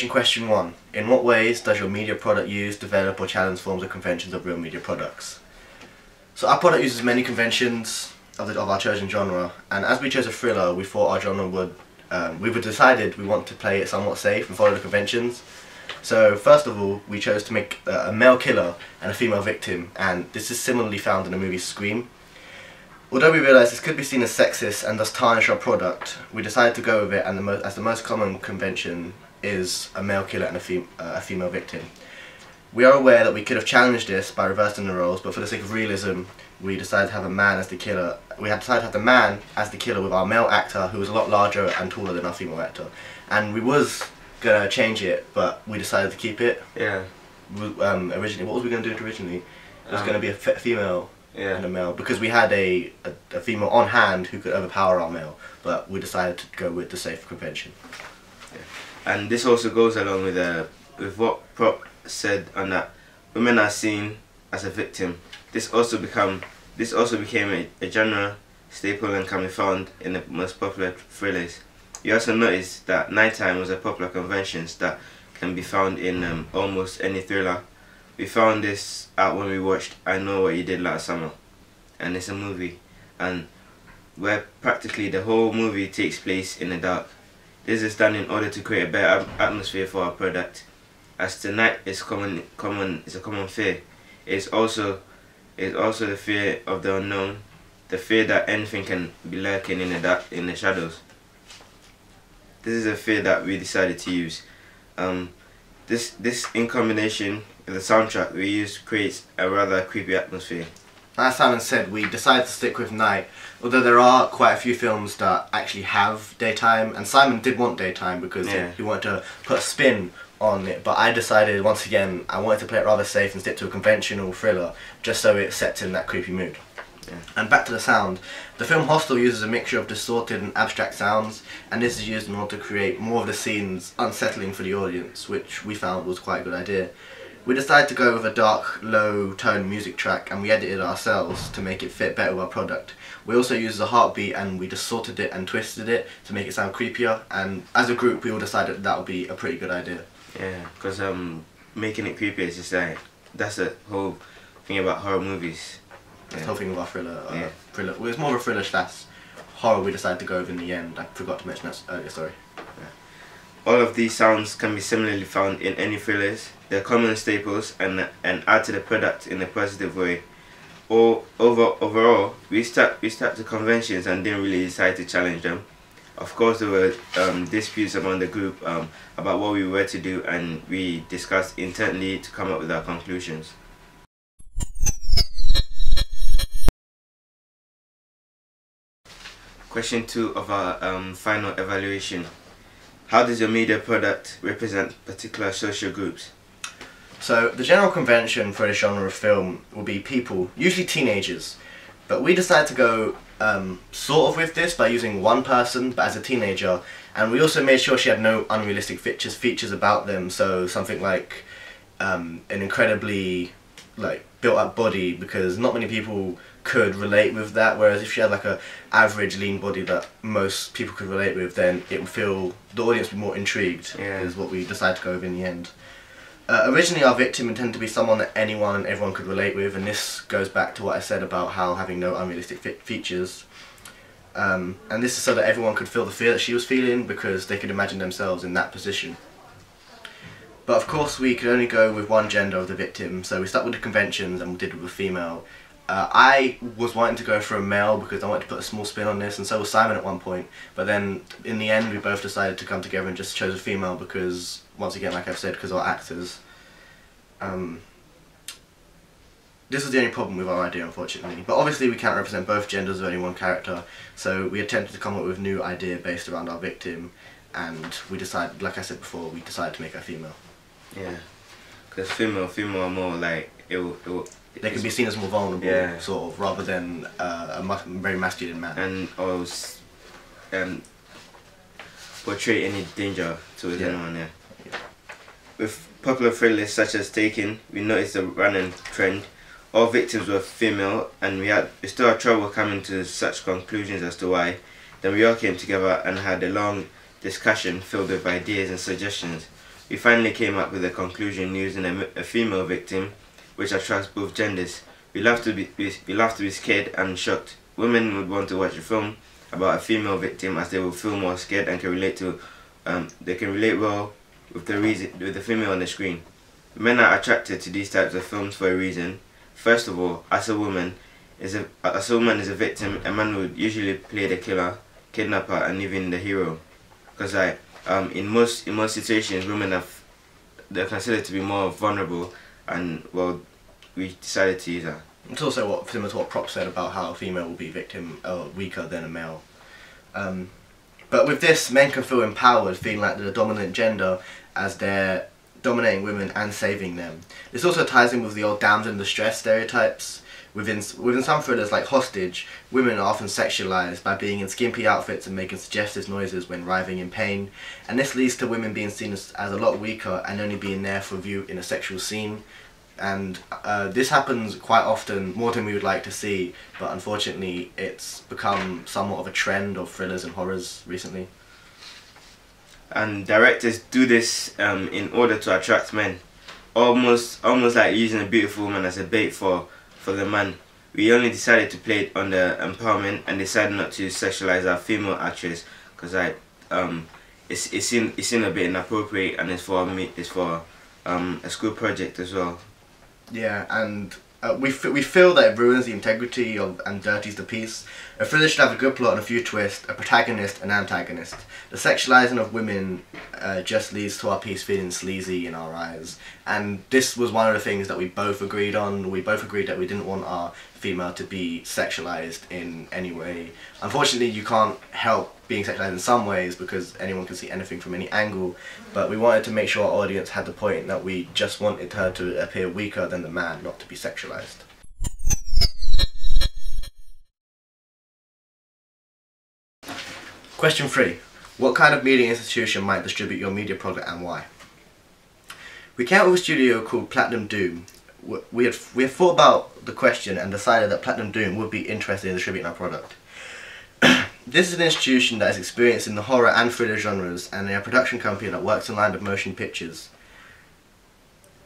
Question 1. In what ways does your media product use, develop or challenge forms or conventions of real media products? So our product uses many conventions of our chosen genre, and as we chose a thriller, we thought our genre would, decided we want to play it somewhat safe and follow the conventions. So first of all, we chose to make a male killer and a female victim, and this is similarly found in the movie Scream. Although we realised this could be seen as sexist and thus tarnish our product, we decided to go with it, and as the most common convention is a male killer and a female victim. We are aware that we could have challenged this by reversing the roles, but for the sake of realism, we decided to have a man as the killer. We had decided to have the man as the killer with our male actor, who was a lot larger and taller than our female actor. And we was gonna change it, but we decided to keep it. Yeah. Originally, what was we gonna do it originally? It was gonna be a female yeah. and a male, because we had a female on hand who could overpower our male, but we decided to go with the safe convention. Yeah. And this also goes along with what Prop said on that women are seen as a victim. This also became a genre staple and can be found in the most popular thrillers. You also notice that nighttime was a popular convention that can be found in almost any thriller. We found this out when we watched I Know What You Did Last Summer, and it's a movie, and where practically the whole movie takes place in the dark. This is done in order to create a better atmosphere for our product, as tonight is a common fear. It's also the fear of the unknown, the fear that anything can be lurking in the dark, in the shadows. This is a fear that we decided to use. This in combination with the soundtrack we use creates a rather creepy atmosphere. As Simon said, we decided to stick with night, although there are quite a few films that actually have daytime, and Simon did want daytime because he wanted to put a spin on it, but I decided once again I wanted to play it rather safe and stick to a conventional thriller, just so it sets in that creepy mood. Yeah. And back to the sound. The film Hostel uses a mixture of distorted and abstract sounds, and this is used in order to create more of the scenes unsettling for the audience, which we found was quite a good idea. We decided to go with a dark, low-tone music track, and we edited it ourselves to make it fit better with our product. We also used a heartbeat, and we distorted it and twisted it to make it sound creepier, and as a group we all decided that would be a pretty good idea. Yeah, because making it creepy is just like, that's the whole thing about horror movies. That's the whole thing about thriller. Thriller. Well, it's more of a thriller slash horror we decided to go with in the end. I forgot to mention that earlier, sorry. Yeah. All of these sounds can be similarly found in any thrillers. They're common staples and add to the product in a positive way. Overall, we stuck to conventions and didn't really decide to challenge them. Of course, there were disputes among the group about what we were to do, and we discussed intently to come up with our conclusions. Question 2 of our final evaluation. How does your media product represent particular social groups? So the general convention for this genre of film will be people, usually teenagers, but we decided to go sort of with this by using one person but as a teenager, and we also made sure she had no unrealistic features about them, so something like an incredibly built up body, because not many people could relate with that, whereas if she had like a average lean body that most people could relate with, then it would feel, the audience would be more intrigued, is what we decided to go with in the end. Originally our victim intended to be someone that anyone and everyone could relate with, and this goes back to what I said about how having no unrealistic features. And this is so that everyone could feel the fear that she was feeling, because they could imagine themselves in that position. But of course we could only go with one gender of the victim, so we stuck with the conventions and we did with a female. I was wanting to go for a male because I wanted to put a small spin on this, and so was Simon at one point, but then in the end we both decided to come together and just chose a female because, once again, like I've said, because our actors. This was the only problem with our idea, unfortunately, but obviously we can't represent both genders of any one character, so we attempted to come up with a new idea based around our victim, and we decided, like I said before, we decided to make her female. Yeah, because female are more like, they can be seen as more vulnerable, sort of, rather than a very masculine man. And always portray any danger towards anyone, With popular thrillers such as Taken, we noticed a running trend. All victims were female, and we still had trouble coming to such conclusions as to why. Then we all came together and had a long discussion filled with ideas and suggestions. we finally came up with a conclusion using a female victim, which attracts both genders. We love to be scared and shocked. Women would want to watch a film about a female victim as they will feel more scared and can relate to they can relate well with the female on the screen. Men are attracted to these types of films for a reason. First of all, as a woman is a victim, a man would usually play the killer, kidnapper, and even the hero. Because in most situations, they're considered to be more vulnerable, and well, we decided to use that. It's also similar to what Prop said about how a female will be weaker than a male. But with this, men can feel empowered, feeling like they're the dominant gender as they're dominating women and saving them. This also ties in with the old damsel in distress stereotypes. Within some thrillers like Hostage, women are often sexualized by being in skimpy outfits and making suggestive noises when writhing in pain, and this leads to women being seen as a lot weaker and only being there for view in a sexual scene. And this happens quite often, more than we would like to see, but unfortunately it's become somewhat of a trend of thrillers and horrors recently. And directors do this in order to attract men, almost like using a beautiful woman as a bait for the man. We only decided to play it on the empowerment and decided not to sexualize our female actress because it's seen a bit inappropriate, and it's for a school project as well. Yeah, and we feel that it ruins the integrity and dirties the piece. A thriller should have a good plot and a few twists, a protagonist and antagonist. The sexualizing of women just leads to our piece feeling sleazy in our eyes. And this was one of the things that we both agreed on. We both agreed that we didn't want our female to be sexualized in any way. Unfortunately, you can't help being sexualized in some ways because anyone can see anything from any angle, but we wanted to make sure our audience had the point that we just wanted her to appear weaker than the man, not to be sexualized. Question 3. What kind of media institution might distribute your media product and why? We came up with a studio called Platinum Doom. We have thought about the question and decided that Platinum Doom would be interested in distributing our product. This is an institution that is experienced in the horror and thriller genres, and they're a production company that works in line with motion pictures.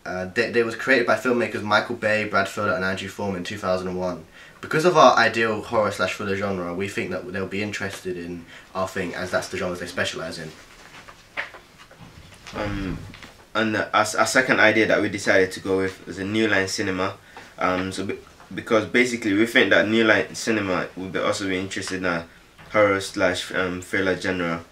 They was created by filmmakers Michael Bay, Brad Fuller and Andrew Form in 2001. Because of our ideal horror/thriller genre, we think that they'll be interested in our thing, as that's the genres they specialise in. And our second idea that we decided to go with was a New Line Cinema. Because basically we think that New Line Cinema would also be interested in a horror/thriller genre,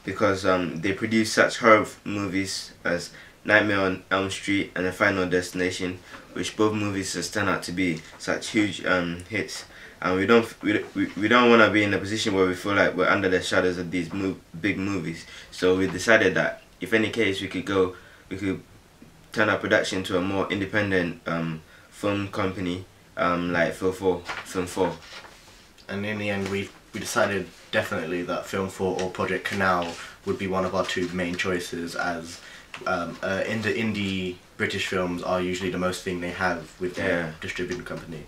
because they produce such horror movies as Nightmare on Elm Street and The Final Destination, which both movies just turn out to be such huge hits. And we don't want to be in a position where we feel like we're under the shadows of these big movies. So we decided that if any case we could turn our production to a more independent film company like Film 4. And in the end we decided definitely that Film 4 or Project Canal would be one of our two main choices, as indie British films are usually the most thing they have with their distributing company.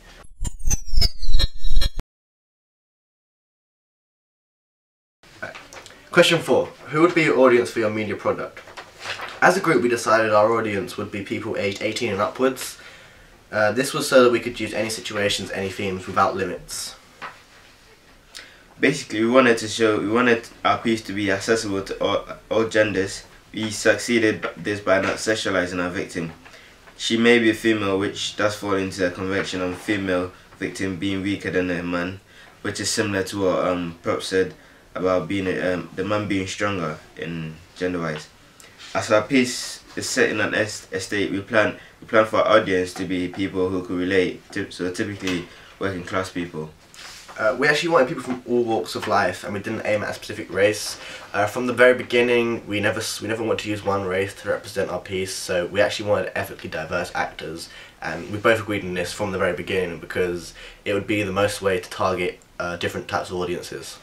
Question 4. Who would be your audience for your media product? As a group, we decided our audience would be people aged 18 and upwards. This was so that we could use any situations, any themes without limits. Basically, we wanted our piece to be accessible to all genders. We succeeded this by not sexualizing our victim. She may be a female, which does fall into the convention of female victim being weaker than a man, which is similar to what Prop said about being the man being stronger in gender-wise. As our piece is set in an estate, we plan for our audience to be people who could relate, so typically working class people. We actually wanted people from all walks of life, and we didn't aim at a specific race. From the very beginning, we never wanted to use one race to represent our piece, so we actually wanted ethnically diverse actors, and we both agreed on this from the very beginning because it would be the most way to target different types of audiences.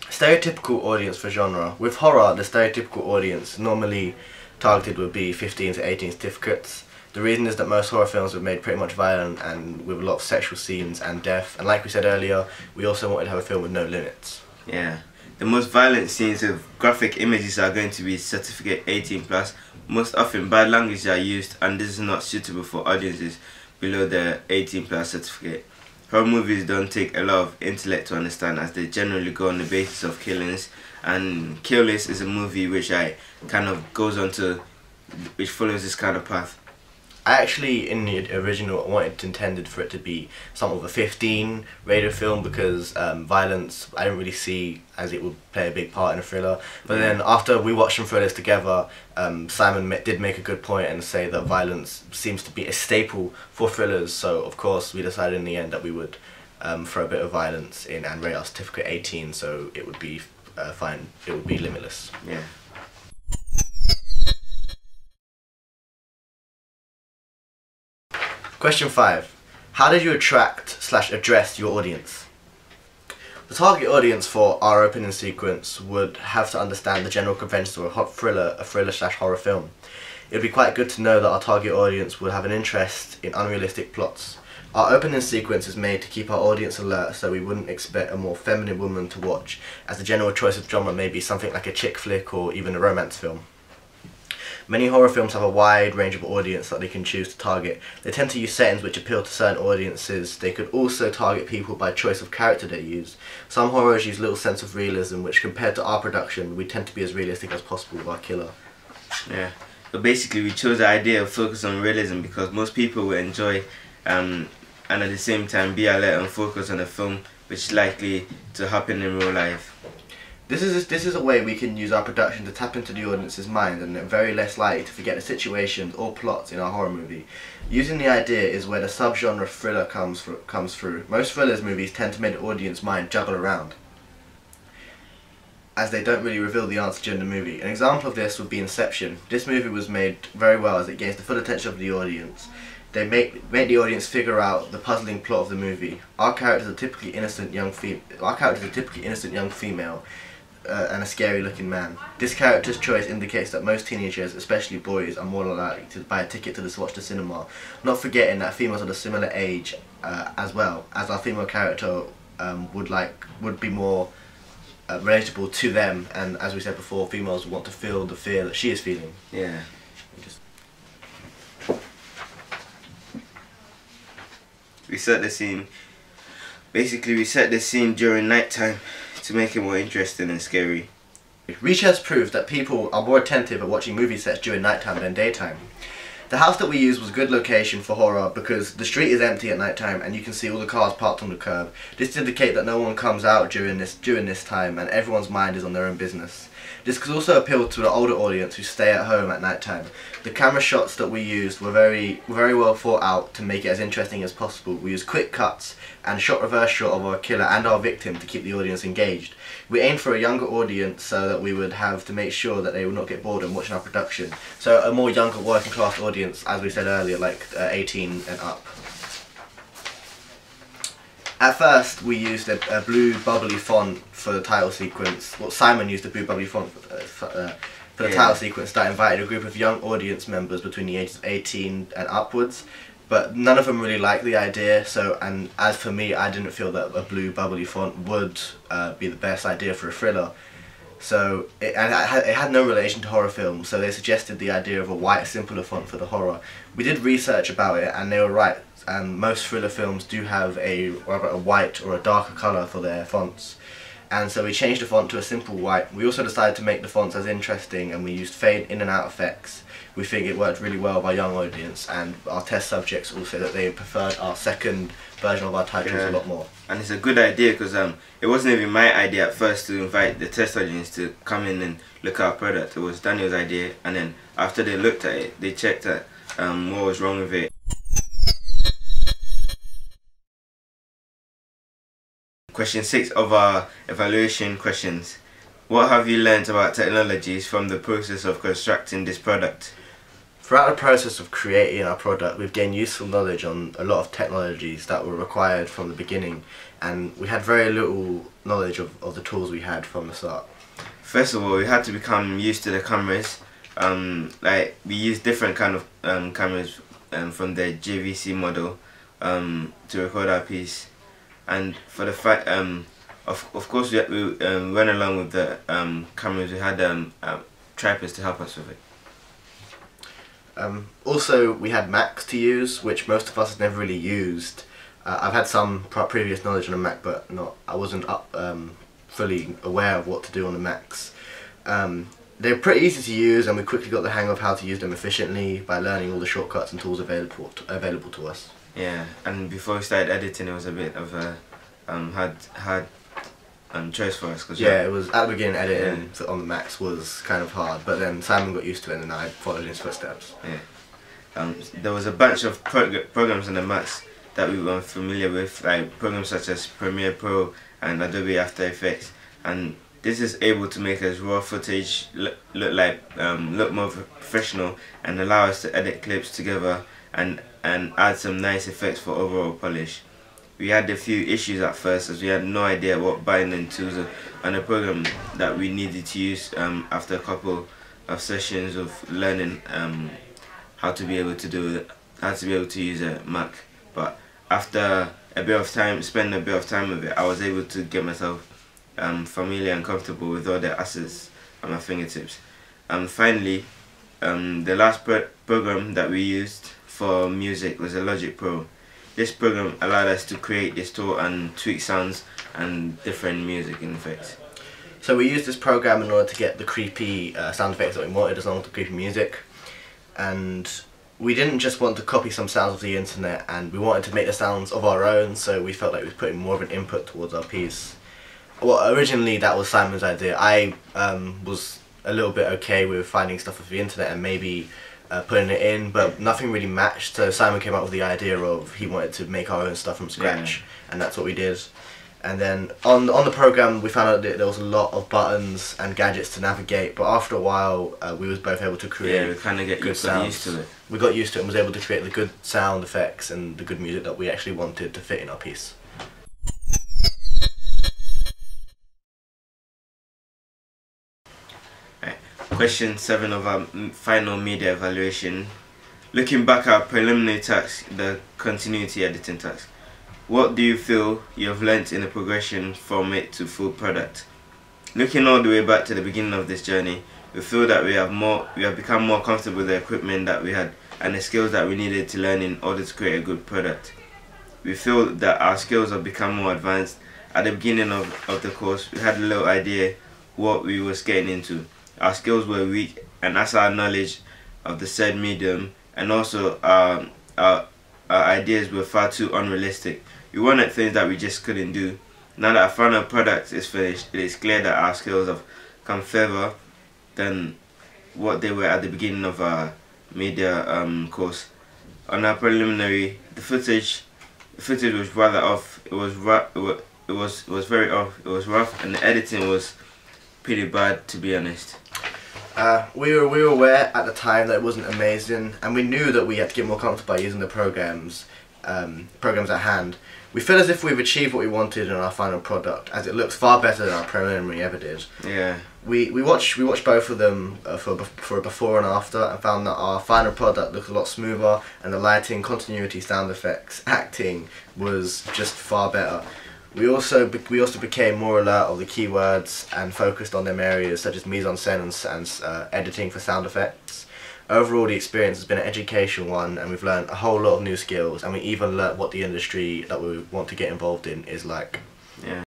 Stereotypical audience for genre. With horror, the stereotypical audience normally targeted would be 15 to 18 certificates. The reason is that most horror films were made pretty much violent and with a lot of sexual scenes and death, and like we said earlier, we also wanted to have a film with no limits. Yeah. The most violent scenes of graphic images are going to be certificate 18 plus. Most often bad language are used, and this is not suitable for audiences below the 18 plus certificate. Horror movies don't take a lot of intellect to understand, as they generally go on the basis of killings, and Kill List is a movie which which follows this kind of path. I actually, in the original, intended for it to be somewhat of a 15 rated film, because violence I don't really see as it would play a big part in a thriller. But then after we watched some thrillers together, Simon did make a good point and say that violence seems to be a staple for thrillers. So of course we decided in the end that we would throw a bit of violence in and rate our certificate 18, so it would be fine. It would be limitless. Yeah. Question 5. How did you attract/address your audience? The target audience for our opening sequence would have to understand the general conventions of a thriller/horror film. It would be quite good to know that our target audience would have an interest in unrealistic plots. Our opening sequence is made to keep our audience alert, so we wouldn't expect a more feminine woman to watch, as the general choice of genre may be something like a chick flick or even a romance film. Many horror films have a wide range of audience that they can choose to target. They tend to use settings which appeal to certain audiences. They could also target people by choice of character they use. Some horrors use little sense of realism, which compared to our production, we tend to be as realistic as possible with our killer. Yeah, but basically we chose the idea of focus on realism because most people will enjoy and at the same time be alert and focus on a film which is likely to happen in real life. This is a way we can use our production to tap into the audience's mind, and they're very less likely to forget the situations or plots in our horror movie. Using the idea is where the subgenre thriller comes through. Most thrillers movies tend to make the audience mind juggle around, as they don't really reveal the answer during the movie. An example of this would be Inception. This movie was made very well as it gains the full attention of the audience. They make the audience figure out the puzzling plot of the movie. Our characters are typically innocent young female. And a scary looking man. This character's choice indicates that most teenagers, especially boys, are more likely to buy a ticket to watch the cinema, not forgetting that females are the similar age as well, as our female character would be more relatable to them, and as we said before, females want to feel the fear that she is feeling. Yeah. We set the scene. Basically, we set the scene during nighttime to make it more interesting and scary. Research proves that people are more attentive at watching movie sets during nighttime than daytime. The house that we used was a good location for horror because the street is empty at nighttime and you can see all the cars parked on the curb. This indicates that no one comes out during this time and everyone's mind is on their own business. This could also appeal to the older audience who stay at home at night time. The camera shots that we used were very well thought out to make it as interesting as possible. We used quick cuts and reverse shot of our killer and our victim to keep the audience engaged. We aimed for a younger audience so that we would have to make sure that they would not get bored when watching our production. So a more younger working class audience, as we said earlier, like 18 and up. At first, we used a blue bubbly font for the title sequence. Well, Simon used a blue bubbly font for the title sequence that invited a group of young audience members between the ages of 18 and upwards. But none of them really liked the idea. And as for me, I didn't feel that a blue bubbly font would be the best idea for a thriller. So it had no relation to horror films. So they suggested the idea of a white, simpler font for the horror. We did research about it, and they were right. Most thriller films do have rather a white or a darker colour for their fonts, and so we changed the font to a simple white. We also decided to make the fonts as interesting, and we used fade in and out effects. We think it worked really well with our young audience, and our test subjects also that they preferred our second version of our titles a lot more. And it's a good idea because it wasn't even my idea at first to invite the test audience to come in and look at our product. It was Daniel's idea, and then after they looked at it, they checked out what was wrong with it. Question 6 of our evaluation questions. What have you learnt about technologies from the process of constructing this product? Throughout the process of creating our product, we've gained useful knowledge on a lot of technologies that were required from the beginning, and we had very little knowledge of the tools we had from the start. First of all, we had to become used to the cameras. Like we used different kind of cameras from the JVC model to record our piece. And for the Of course, we went along with the cameras. We had tripods to help us with it. Also, we had Macs to use, which most of us had never really used. I've had some previous knowledge on a Mac, but I wasn't fully aware of what to do on the Macs. They're pretty easy to use, and we quickly got the hang of how to use them efficiently by learning all the shortcuts and tools available to us. Yeah, and before we started editing, it was a bit of a hard choice for us. Yeah, it was at the beginning. Editing on the Macs was kind of hard, but then Simon got used to it, and I followed in his footsteps. Yeah, there was a bunch of programs on the Macs that we weren't familiar with, like programs such as Premiere Pro and Adobe After Effects, and this is able to make us raw footage look more professional and allow us to edit clips together and add some nice effects for overall polish. We had a few issues at first, as we had no idea what binding tools on a program that we needed to use after a couple of sessions of learning how to be able to use a Mac. But after spending a bit of time with it, I was able to get myself familiar and comfortable with all the assets at my fingertips. Finally, the last program that we used for music was a Logic Pro. This program allowed us to create, distort and tweak sounds and different music effects. So we used this program in order to get the creepy sound effects that we wanted, as long as the creepy music. And we didn't just want to copy some sounds of the internet, and we wanted to make the sounds of our own, so we felt like we were putting more of an input towards our piece. Well, originally that was Simon's idea. I was a little bit okay with finding stuff off the internet and maybe putting it in, but nothing really matched, so Simon came up with the idea of he wanted to make our own stuff from scratch, and that's what we did. And then on the program we found out that there was a lot of buttons and gadgets to navigate, but after a while we was both able to create we kind of get used to it. We got used to it and was able to create the good sound effects and the good music that we actually wanted to fit in our piece. Question 7 of our final media evaluation. Looking back at our preliminary task, the continuity editing task, what do you feel you have learnt in the progression from it to full product? Looking all the way back to the beginning of this journey, we feel that we have become more comfortable with the equipment that we had and the skills that we needed to learn in order to create a good product. We feel that our skills have become more advanced. At the beginning of the course, we had a little idea what we was getting into. Our skills were weak, and as our knowledge of the said medium and also our ideas were far too unrealistic. We wanted things that we just couldn't do. Now that our final product is finished, it is clear that our skills have come further than what they were at the beginning of our media course. On our preliminary, the footage was rather off. It was very off. It was rough, and the editing was pretty bad, to be honest. We were aware at the time that it wasn't amazing, and we knew that we had to get more comfortable by using the programs at hand. We feel as if we've achieved what we wanted in our final product, as it looks far better than our preliminary ever did. Yeah. We watched both of them for a before and after, and found that our final product looked a lot smoother, and the lighting, continuity, sound effects, acting was just far better. We also became more alert of the keywords and focused on them areas such as mise-en-scène and editing for sound effects. Overall, the experience has been an educational one, and we've learned a whole lot of new skills, and we even learnt what the industry that we want to get involved in is like. Yeah.